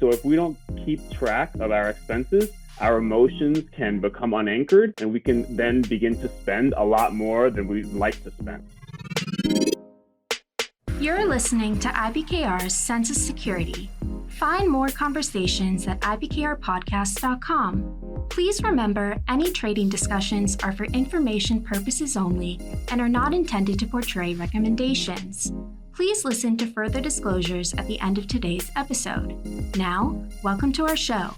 So if we don't keep track of our expenses, our emotions can become unanchored and we can then begin to spend a lot more than we'd like to spend. You're listening to IBKR's Census Security. Find more conversations at ibkrpodcast.com. Please remember, any trading discussions are for information purposes only and are not intended to portray recommendations. Please listen to further disclosures at the end of today's episode. Now, welcome to our show.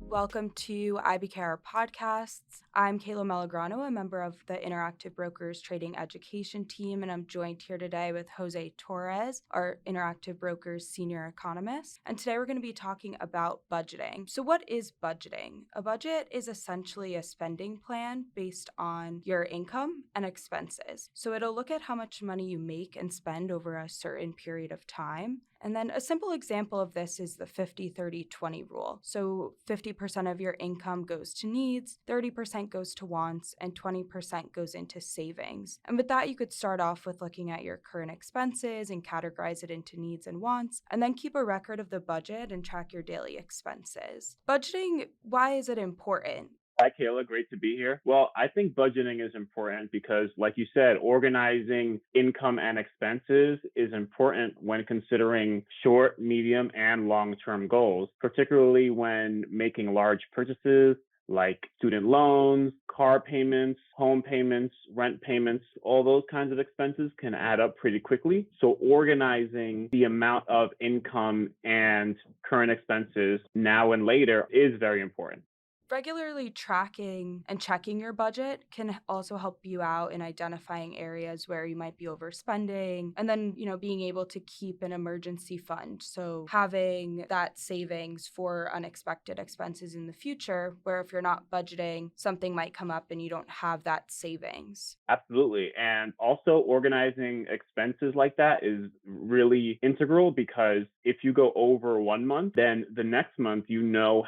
Welcome to IBKR Podcasts. I'm Kayla Melagrano, a member of the Interactive Brokers Trading Education Team, and I'm joined here today with Jose Torres, our Interactive Brokers Senior Economist. And today we're going to be talking about budgeting. So what is budgeting? A budget is essentially a spending plan based on your income and expenses. So it'll look at how much money you make and spend over a certain period of time. And then a simple example of this is the 50-30-20 rule. So 50% of your income goes to needs, 30% goes to wants, and 20% goes into savings. And with that, you could start off with looking at your current expenses and categorize it into needs and wants, and then keep a record of the budget and track your daily expenses. Budgeting, why is it important? Hi, Kayla. Great to be here. Well, I think budgeting is important because, like you said, organizing income and expenses is important when considering short, medium, and long-term goals, particularly when making large purchases like student loans, car payments, home payments, rent payments. All those kinds of expenses can add up pretty quickly. So organizing the amount of income and current expenses now and later is very important. Regularly tracking and checking your budget can also help you out in identifying areas where you might be overspending, and then, being able to keep an emergency fund. So having that savings for unexpected expenses in the future, where if you're not budgeting, something might come up and you don't have that savings. Absolutely. And also organizing expenses like that is really integral because if you go over 1 month, then the next month,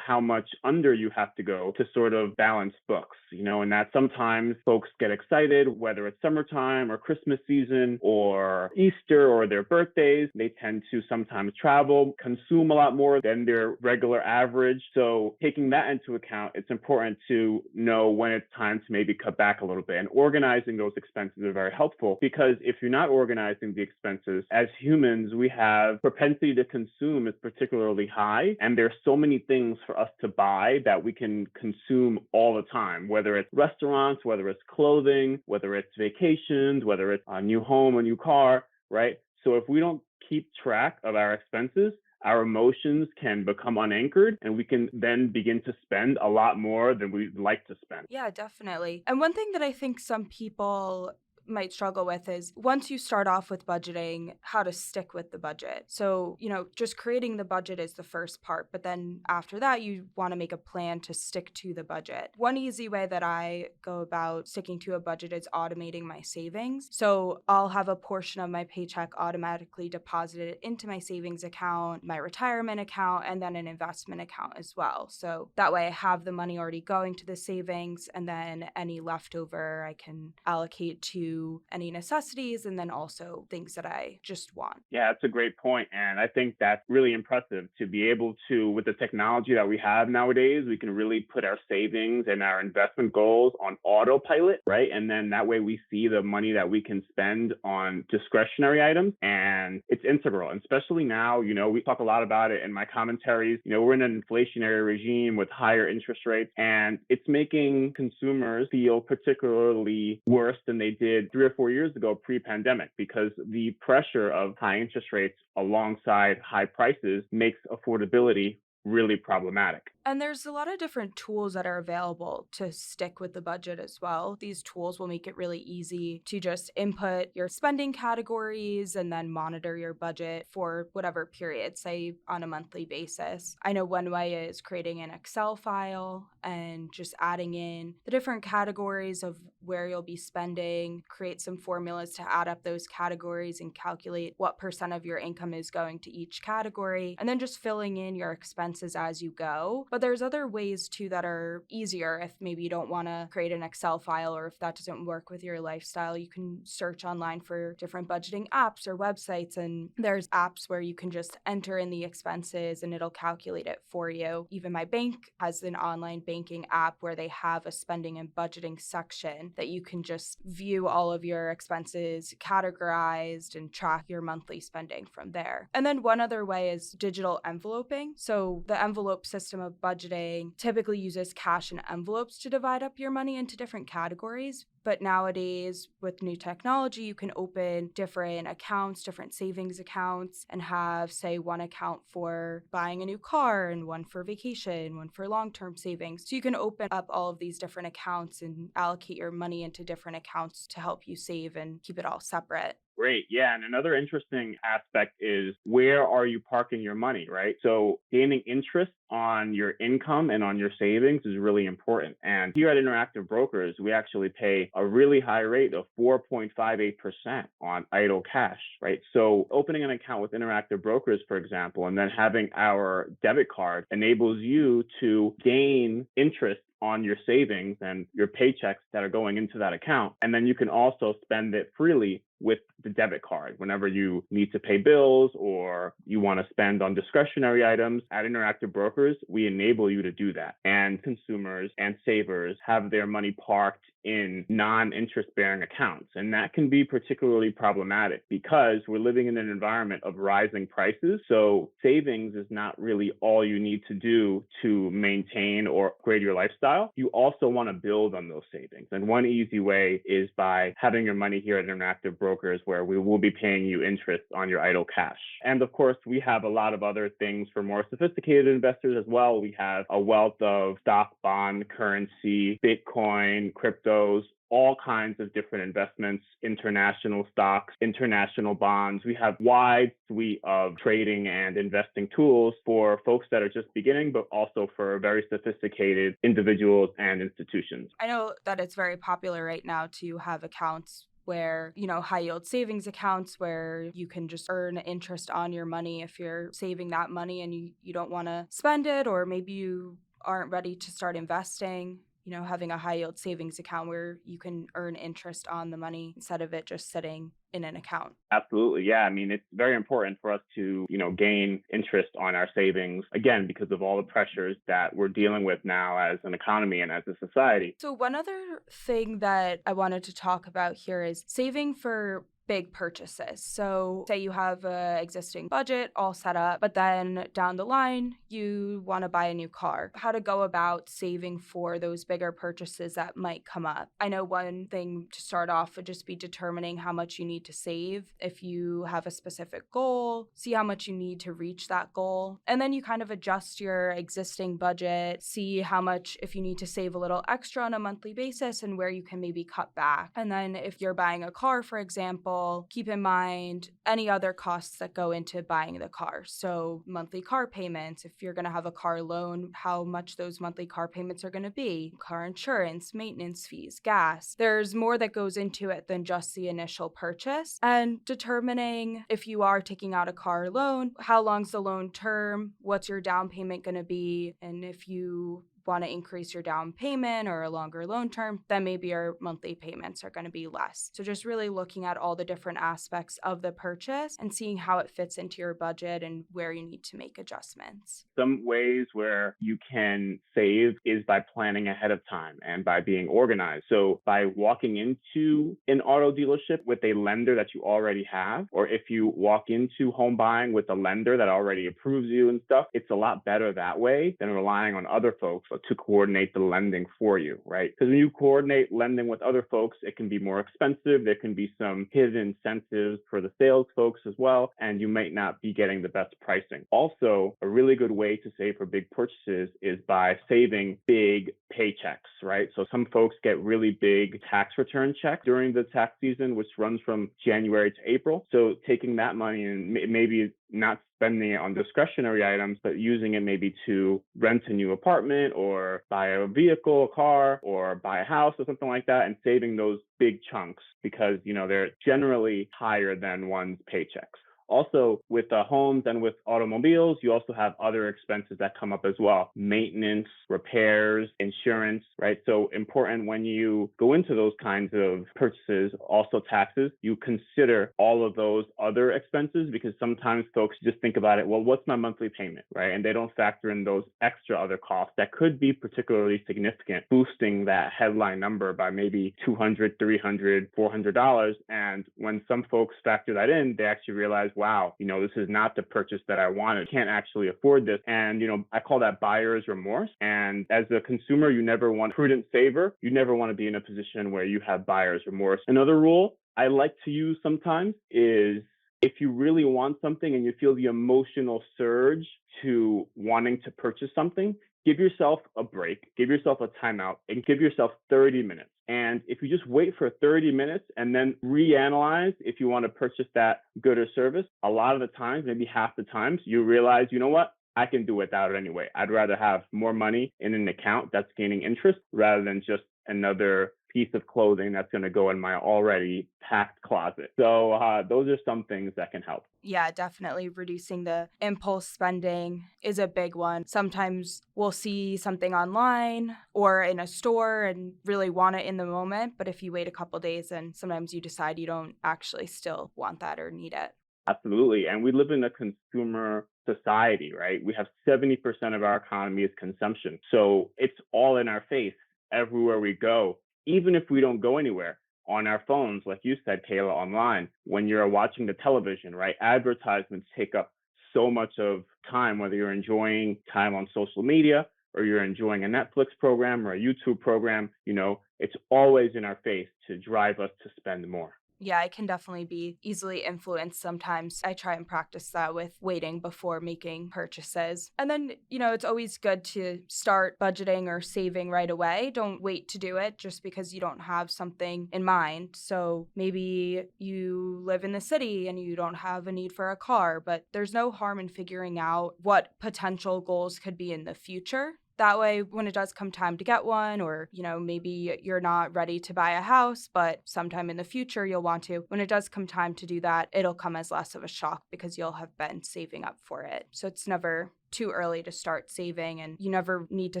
how much under you have to go to sort of balance books, and that sometimes folks get excited, whether it's summertime or Christmas season or Easter or their birthdays. They tend to sometimes travel, consume a lot more than their regular average. So taking that into account, it's important to know when it's time to maybe cut back a little bit, and organizing those expenses are very helpful because if you're not organizing the expenses, as humans, we have propensity to consume is particularly high. And there's so many things for us to buy that we can consume all the time, whether it's restaurants, whether it's clothing, whether it's vacations, whether it's a new home, a new car, right? So if we don't keep track of our expenses, our emotions can become unanchored and we can then begin to spend a lot more than we'd like to spend. Yeah, definitely. And one thing that I think some people might struggle with is once you start off with budgeting, how to stick with the budget. So, just creating the budget is the first part, but then after that, you want to make a plan to stick to the budget. One easy way that I go about sticking to a budget is automating my savings. So I'll have a portion of my paycheck automatically deposited into my savings account, my retirement account, and then an investment account as well. So that way I have the money already going to the savings, and then any leftover I can allocate to any necessities and then also things that I just want. Yeah, that's a great point. And I think that's really impressive to be able to, with the technology that we have nowadays, we can really put our savings and our investment goals on autopilot, right? And then that way we see the money that we can spend on discretionary items, and it's integral. And especially now, we talk a lot about it in my commentaries. We're in an inflationary regime with higher interest rates, and it's making consumers feel particularly worse than they did 3 or 4 years ago pre-pandemic, because the pressure of high interest rates alongside high prices makes affordability really problematic. And there's a lot of different tools that are available to stick with the budget as well. These tools will make it really easy to just input your spending categories and then monitor your budget for whatever period, say on a monthly basis. I know one way is creating an Excel file and just adding in the different categories of where you'll be spending, create some formulas to add up those categories and calculate what % of your income is going to each category, and then just filling in your expenses as you go. But there's other ways too that are easier if maybe you don't want to create an Excel file, or if that doesn't work with your lifestyle. You can search online for different budgeting apps or websites, and there's apps where you can just enter in the expenses and it'll calculate it for you. Even my bank has an online banking app where they have a spending and budgeting section that you can just view all of your expenses categorized and track your monthly spending from there. And then one other way is digital enveloping. So the envelope system of budgeting typically uses cash and envelopes to divide up your money into different categories. But nowadays, with new technology, you can open different accounts, different savings accounts, and have, say, one account for buying a new car and one for vacation, one for long-term savings. So you can open up all of these different accounts and allocate your money into different accounts to help you save and keep it all separate. Great. Yeah. And another interesting aspect is, where are you parking your money, right? So gaining interest on your income and on your savings is really important. And here at Interactive Brokers, we actually pay a really high rate of 4.58% on idle cash, right? So opening an account with Interactive Brokers, for example, and then having our debit card enables you to gain interest on your savings and your paychecks that are going into that account. And then you can also spend it freely with the debit card whenever you need to pay bills or you want to spend on discretionary items. At Interactive Brokers, we enable you to do that. And consumers and savers have their money parked in non-interest bearing accounts. And that can be particularly problematic because we're living in an environment of rising prices. So savings is not really all you need to do to maintain or upgrade your lifestyle. You also want to build on those savings. And one easy way is by having your money here at Interactive Brokers, where we will be paying you interest on your idle cash. And of course, we have a lot of other things for more sophisticated investors as well. We have a wealth of stock, bond, currency, Bitcoin, cryptos, all kinds of different investments, international stocks, international bonds. We have a wide suite of trading and investing tools for folks that are just beginning, but also for very sophisticated individuals and institutions. I know that it's very popular right now to have accounts where, high yield savings accounts where you can just earn interest on your money if you're saving that money and you don't want to spend it, or maybe you aren't ready to start investing. Having a high yield savings account where you can earn interest on the money instead of it just sitting in an account. Absolutely. Yeah. I mean, it's very important for us to, gain interest on our savings, again, because of all the pressures that we're dealing with now as an economy and as a society. So one other thing that I wanted to talk about here is saving for big purchases. So say you have an existing budget all set up, but then down the line, you want to buy a new car. How to go about saving for those bigger purchases that might come up. I know one thing to start off would just be determining how much you need to save. If you have a specific goal, see how much you need to reach that goal. And then you kind of adjust your existing budget, see how much, if you need to save a little extra on a monthly basis and where you can maybe cut back. And then if you're buying a car, for example, keep in mind any other costs that go into buying the car. So monthly car payments, if you're going to have a car loan, how much those monthly car payments are going to be, car insurance, maintenance fees, gas. There's more that goes into it than just the initial purchase. And determining if you are taking out a car loan, how long's the loan term, what's your down payment going to be, and if you want to increase your down payment or a longer loan term, then maybe your monthly payments are going to be less. So just really looking at all the different aspects of the purchase and seeing how it fits into your budget and where you need to make adjustments. Some ways where you can save is by planning ahead of time and by being organized. So by walking into an auto dealership with a lender that you already have, or if you walk into home buying with a lender that already approves you and stuff, it's a lot better that way than relying on other folks to coordinate the lending for you, right? Because when you coordinate lending with other folks, it can be more expensive. There can be some hidden incentives for the sales folks as well, and you might not be getting the best pricing. Also, a really good way to save for big purchases is by saving big paychecks, right? So some folks get really big tax return checks during the tax season, which runs from January to April. So taking that money and maybe not spending it on discretionary items, but using it maybe to rent a new apartment or buy a vehicle, a car, or buy a house or something like that, and saving those big chunks because, they're generally higher than one's paychecks. Also, with homes and with automobiles, you also have other expenses that come up as well. Maintenance, repairs, insurance, right? So important when you go into those kinds of purchases, also taxes, you consider all of those other expenses, because sometimes folks just think about it, well, what's my monthly payment, right? And they don't factor in those extra other costs that could be particularly significant, boosting that headline number by maybe $200, $300, $400. And when some folks factor that in, they actually realize, wow, this is not the purchase that I wanted. Can't actually afford this. And, I call that buyer's remorse. And as a consumer, you never want prudent saver. You never want to be in a position where you have buyer's remorse. Another rule I like to use sometimes is, if you really want something and you feel the emotional surge to wanting to purchase something, give yourself a break, give yourself a timeout, and give yourself 30 minutes. And if you just wait for 30 minutes and then reanalyze if you want to purchase that good or service, a lot of the times, maybe half the times, you realize, you know what? I can do without it anyway. I'd rather have more money in an account that's gaining interest rather than just another piece of clothing that's going to go in my already packed closet. So those are some things that can help. Yeah, definitely reducing the impulse spending is a big one. Sometimes we'll see something online or in a store and really want it in the moment. But if you wait a couple days, then sometimes you decide you don't actually still want that or need it. Absolutely. And we live in a consumer society, right? We have 70% of our economy is consumption. So it's all in our face everywhere we go, even if we don't go anywhere. On our phones, like you said, Kayla, online, when you're watching the television, right? Advertisements take up so much of time, whether you're enjoying time on social media or you're enjoying a Netflix program or a YouTube program, it's always in our face to drive us to spend more. Yeah, I can definitely be easily influenced sometimes. I try and practice that with waiting before making purchases. And then, it's always good to start budgeting or saving right away. Don't wait to do it just because you don't have something in mind. So maybe you live in the city and you don't have a need for a car, but there's no harm in figuring out what potential goals could be in the future. That way, when it does come time to get one, or, maybe you're not ready to buy a house, but sometime in the future you'll want to, when it does come time to do that, it'll come as less of a shock because you'll have been saving up for it. So it's never too early to start saving, and you never need to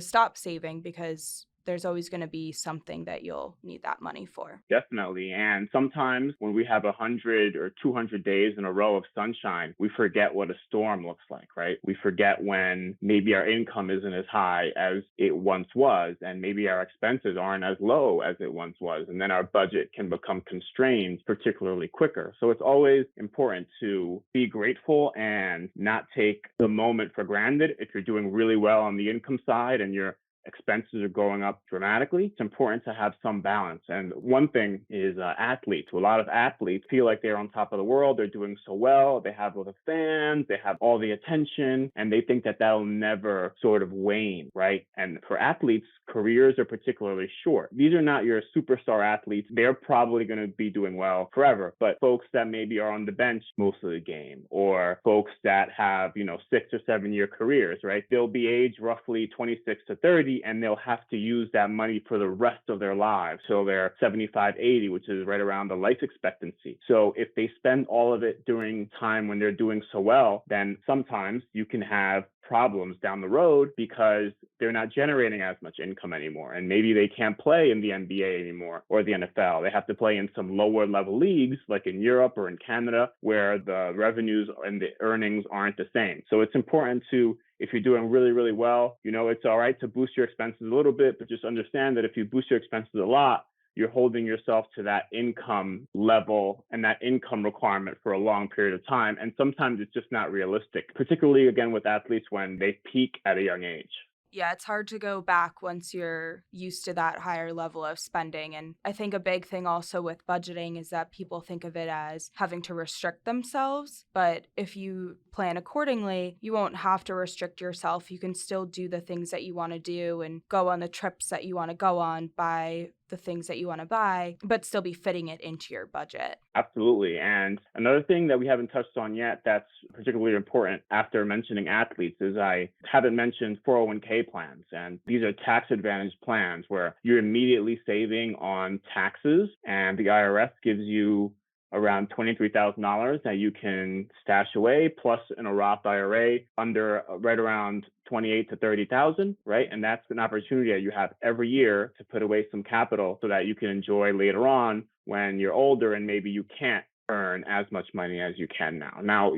stop saving because there's always going to be something that you'll need that money for. Definitely. And sometimes when we have 100 or 200 days in a row of sunshine, we forget what a storm looks like, right? We forget when maybe our income isn't as high as it once was, and maybe our expenses aren't as low as it once was. And then our budget can become constrained particularly quicker. So it's always important to be grateful and not take the moment for granted. If you're doing really well on the income side and your expenses are going up dramatically, it's important to have some balance. And one thing is athletes. A lot of athletes feel like they're on top of the world. They're doing so well. They have all the fans. They have all the attention. And they think that that'll never sort of wane, right? And for athletes, careers are particularly short. These are not your superstar athletes. They're probably going to be doing well forever. But folks that maybe are on the bench most of the game, or folks that have, 6 or 7 year careers, right? They'll be aged roughly 26 to 30, and they'll have to use that money for the rest of their lives. So they're 75, 80, which is right around the life expectancy. So if they spend all of it during time when they're doing so well, then sometimes you can have problems down the road because they're not generating as much income anymore. And maybe they can't play in the NBA anymore or the NFL. They have to play in some lower level leagues like in Europe or in Canada, where the revenues and the earnings aren't the same. So it's important to, if you're doing really, really well, it's all right to boost your expenses a little bit, but just understand that if you boost your expenses a lot, you're holding yourself to that income level and that income requirement for a long period of time. And sometimes it's just not realistic, particularly, again, with athletes when they peak at a young age. Yeah, it's hard to go back once you're used to that higher level of spending. And I think a big thing also with budgeting is that people think of it as having to restrict themselves. But if you plan accordingly, you won't have to restrict yourself. You can still do the things that you want to do and go on the trips that you want to go on, buy the things that you want to buy, but still be fitting it into your budget. Absolutely. And another thing that we haven't touched on yet that's particularly important after mentioning athletes is I haven't mentioned 401k plans. And these are tax advantage plans where you're immediately saving on taxes, and the IRS gives you around $23,000 that you can stash away, plus in a Roth IRA under right around 28 to 30,000, right? And that's an opportunity that you have every year to put away some capital so that you can enjoy later on when you're older and maybe you can't earn as much money as you can now. Now,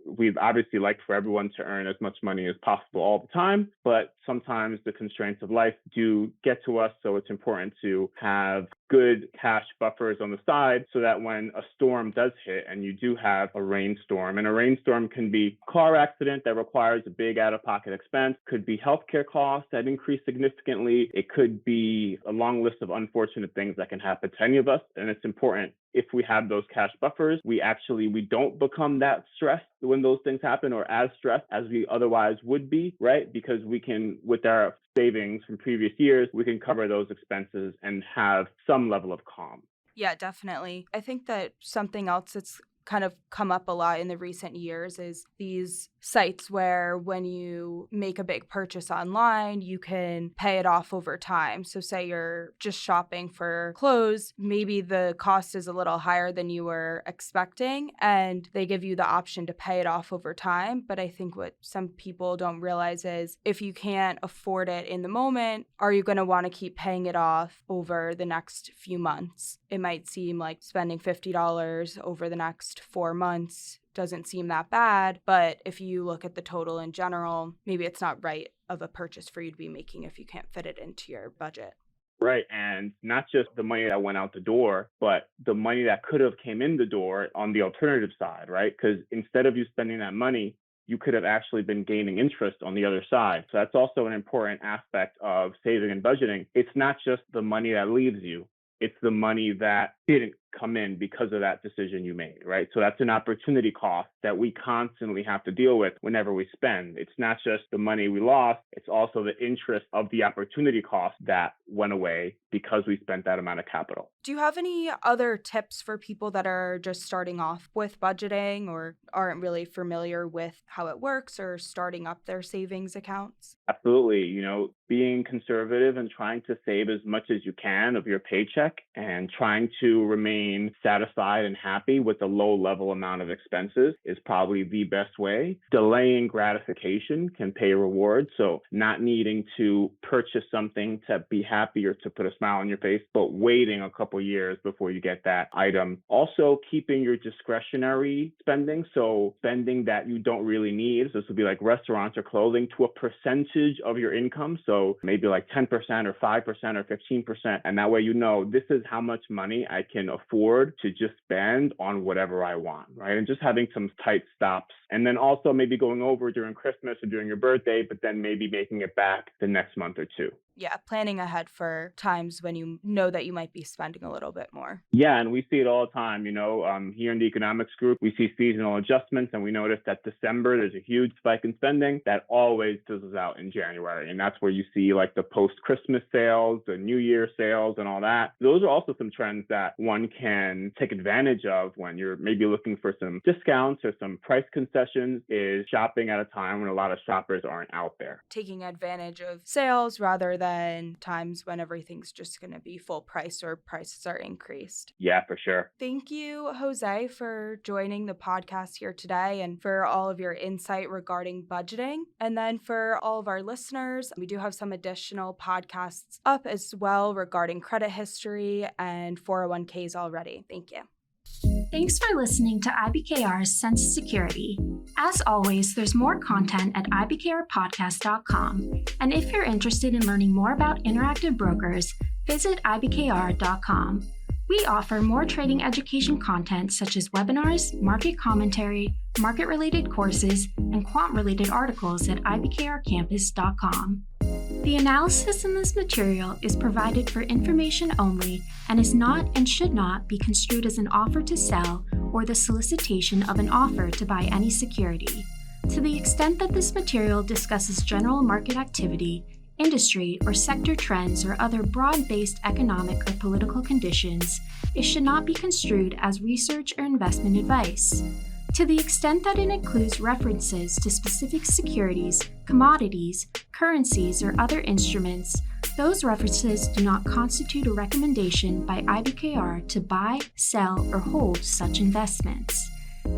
we'd obviously like for everyone to earn as much money as possible all the time, but sometimes the constraints of life do get to us. So it's important to have good cash buffers on the side so that when a storm does hit and you do have a rainstorm, and a rainstorm can be a car accident that requires a big out-of-pocket expense, could be healthcare costs that increase significantly. It could be a long list of unfortunate things that can happen to any of us. And it's important if we have those cash buffers, we don't become that stressed when those things happen or as stressed as we otherwise would be, right? Because we can, with our savings from previous years, we can cover those expenses and have some level of calm. Yeah, definitely. I think that something else that's kind of come up a lot in the recent years is these sites where when you make a big purchase online, you can pay it off over time. So say you're just shopping for clothes, maybe the cost is a little higher than you were expecting, and they give you the option to pay it off over time. But I think what some people don't realize is if you can't afford it in the moment, are you going to want to keep paying it off over the next few months? It might seem like spending $50 over the next 4 months doesn't seem that bad, but if you look at the total in general, maybe it's not right of a purchase for you to be making if you can't fit it into your budget. Right. And not just the money that went out the door, but the money that could have came in the door on the alternative side, right? Because instead of you spending that money, you could have actually been gaining interest on the other side. So that's also an important aspect of saving and budgeting. It's not just the money that leaves you. It's the money that didn't come in because of that decision you made, right? So that's an opportunity cost that we constantly have to deal with whenever we spend. It's not just the money we lost, it's also the interest of the opportunity cost that went away because we spent that amount of capital. Do you have any other tips for people that are just starting off with budgeting or aren't really familiar with how it works or starting up their savings accounts? Absolutely. Being conservative and trying to save as much as you can of your paycheck and trying to remain satisfied and happy with the low level amount of expenses is probably the best way. Delaying gratification can pay rewards. So not needing to purchase something to be happy or to put a smile on your face, but waiting a couple years before you get that item. Also keeping your discretionary spending. So spending that you don't really need. So this would be like restaurants or clothing to a percentage of your income. So maybe like 10% or 5% or 15%. And that way, this is how much money I can afford to just spend on whatever I want, right? And just having some tight stops. And then also maybe going over during Christmas or during your birthday, but then maybe making it back the next month or two. Yeah, planning ahead for times when you know that you might be spending a little bit more. Yeah, and we see it all the time. Here in the economics group, we see seasonal adjustments, and we notice that December, there's a huge spike in spending that always fizzles out in January. And that's where you see like the post-Christmas sales, the New Year sales, and all that. Those are also some trends that one can take advantage of when you're maybe looking for some discounts or some price concessions, is shopping at a time when a lot of shoppers aren't out there. Taking advantage of sales rather than times when everything's just going to be full price or prices are increased. Yeah, for sure. Thank you, Jose, for joining the podcast here today and for all of your insight regarding budgeting. And then for all of our listeners, we do have some additional podcasts up as well regarding credit history and 401ks already. Thank you. Thanks for listening to IBKR's Sense of Security. As always, there's more content at ibkrpodcast.com. And if you're interested in learning more about interactive brokers, visit ibkr.com. We offer more trading education content such as webinars, market commentary, market-related courses, and quant-related articles at ibkrcampus.com. The analysis in this material is provided for information only and is not and should not be construed as an offer to sell or the solicitation of an offer to buy any security. To the extent that this material discusses general market activity, industry or sector trends or other broad-based economic or political conditions, it should not be construed as research or investment advice. To the extent that it includes references to specific securities, commodities, currencies, or other instruments, Those references do not constitute a recommendation by IBKR to buy, sell, or hold such investments.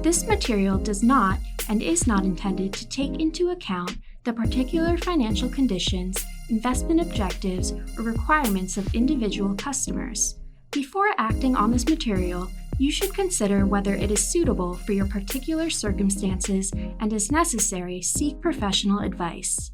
This material does not and is not intended to take into account the particular financial conditions, investment objectives, or requirements of individual customers. Before acting on this material, you should consider whether it is suitable for your particular circumstances and, as necessary, seek professional advice.